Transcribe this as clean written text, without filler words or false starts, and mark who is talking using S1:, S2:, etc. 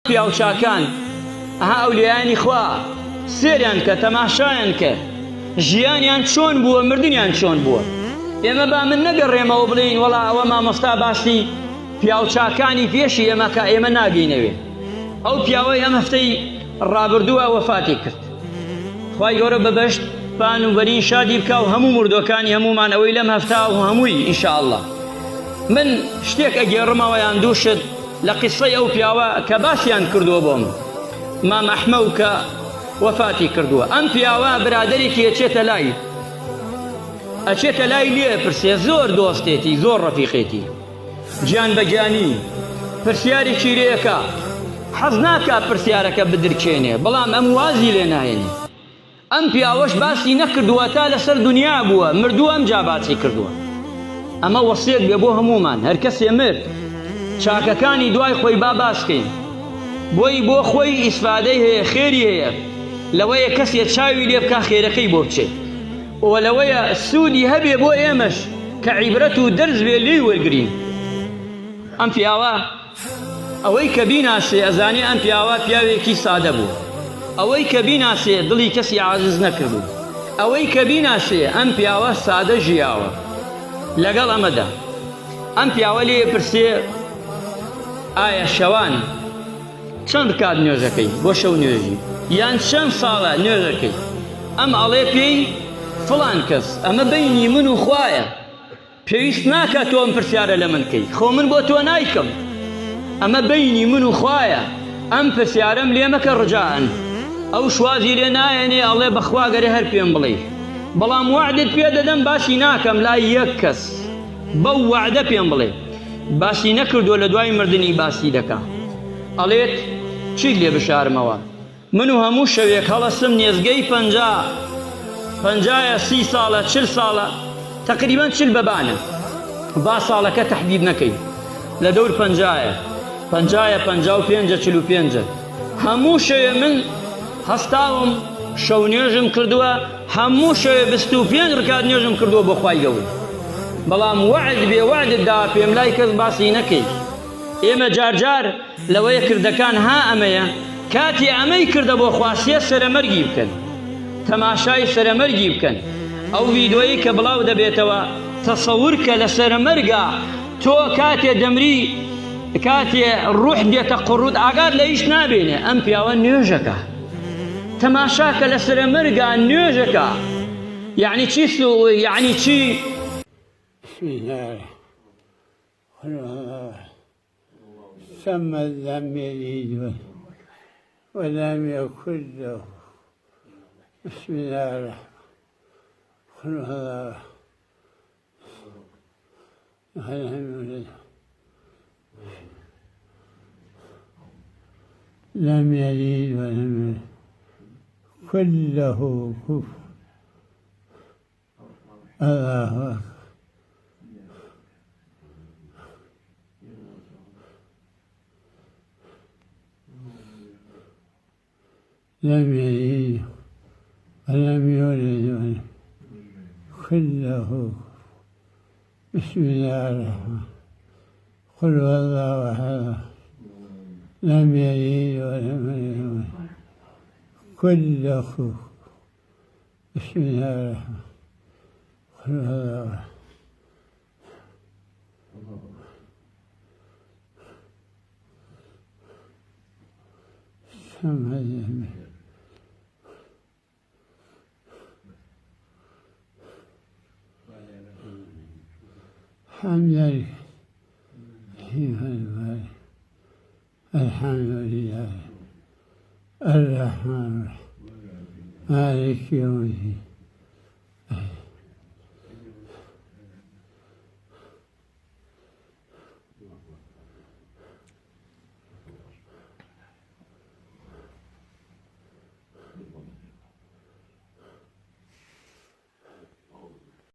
S1: پیاوچاکان ئەها ئەولیایانی خوا سێریان کە تەماشایان کە ژیانیان چۆن بووە مردنیان چۆن بووە. ئێمە با من نەگەڕێمەوە بڵێین وەڵا ئەوە مامۆستا باسی پیاوچاکانی پێشی ئێمە کە ئێمە ناگەینەوێ. ئەو پیاوەی ئەم هەفتەی ڕابردووە وەفاتی کرد. خوای گەورە بەبەشت پان و بەرین شادی بکە و هەموو مردوەکانی هەمومان ئەوەی لەم هەفتا و هەمووی ئینشاءالله. من شتێک ئەگێڕمەوە یان دووشت لە قیسەی ئەو پیاوە کە باسییان کردووە بۆم مام ئەحمەد کە وەفاتی کردووە. ئەم پیاوە برادێکی ئەچێتە لای لێ پرسێ زۆر دۆستێتی زۆر ڕەفیقێتی گیان بەگیانی پرسیارێکی لێەکە حەز ناکات پرسیارەکە بدرکێنێ بەڵام ئەم وازی لێ ناهێنێ. ئەم پیاوەش باسی نەکردووە تا لەسەر دنیا بووە مردووە ئەم جا باسی کردووە. ئەمە وەسیەت بێ بۆ هەمومان هەر کەسێ مرد چاکەکانی دوای خۆی با باسکەین بۆی بۆ خۆی ئیسفادەی هەیە خێری هەیە لەوەیە کەسێ چاوی لێ بکە خێرەکەی بۆ بچێت وە لەوەیە سوودی هەبێ بۆ ئێمەش کە عیبرەت و دەرز بێ لێی وەرگرین. ئەم پیاوە ئەوەی کە بیناسێ ئەزانێ ئەم پیاوە پیاوێکی سادە بوو. ئەوەی کە بیناسێ دڵی کەسی عاجز نەکردو. ئەوەی کە بیناسێ ئەم پیاوە سادە ژیاوە. لەگەڵ ئەمەدا ئەم پیاوە لێ پرسێ ئایا شەوان چەند کات نوێژەکەی بۆ شەو نوێژی یان چەند ساڵە نوێژەکەی؟ ئەم ئەڵێ پێی فڵان کەس ئەمە بەینی من و خوایە پێویست ناکات تۆ ئەم پرسیارە لە من کەی خۆ من بۆ تۆ نایکەم ئەمە بەینی من و خوایە ئەم پرسیارەم لێ مەکە ڕجاءن. ئەو شوازی لێ نایەنێ ئەڵێ بەخوا گەرێ هەر پێم بڵێ بەڵام وعدت پێ دەدەم باسی ناکەم لای یەک کەس بەو وعدە پێم بڵێ باسی نەکردووە لە دوای مردنی باسی دەکا. ئەڵێت چیت لێ بشارمەوە من و هەموو شەوێک هەڵەسم نێزگەی 50 30 ساڵە 40 ساڵە تقریبان 40 بەبانە با ساڵەکە تەحدید نەکەی لە دەور 50 55 45 هەموو شەوێ من هەستاوم شەو نوێژم کردووە هەموو شەوێ 25 ڕکات نوێژم کردووە بۆ خوای گەورە بەڵام وعد بێ وعدت دا پێم لای کەس باسی نەکەی. ئێمە جارجار لەوەیە کردەکان ها ئەمەیە کاتی ئەمەی کردە بۆ خواسیە سەرەمەرگی بکەن تەماشای سەرەمەرگی بکەن. ئەو ڤیدۆیی کە بڵاو دەبێتەوە تەسەور کە لە سەرەمەرگا تۆ کاتێ دەمری کاتێ ڕوح دێتە قڕوت ئاگات لە هیچ نابێنێ. ئەم پیاوە نوێژەکە تەماشاکە لە سەرەمەرگا نوێژەکە یعنی چی یعنی چی؟
S2: بسم الله الصمد لم يلد ولم يكن له بسم الله الرحمن لم يلد ولم يكن له كفوا الله أكبر. لم يلد ولم يولد ولم يكن له بسم الله الرحمن قل هو الله أحد لم يلد ولم يولد ولم يكن له بسم الله الرحمن قل هو الله أحد الصمد حمدا لله الحمد لله الرحمن الرحيم مالك يوم الدين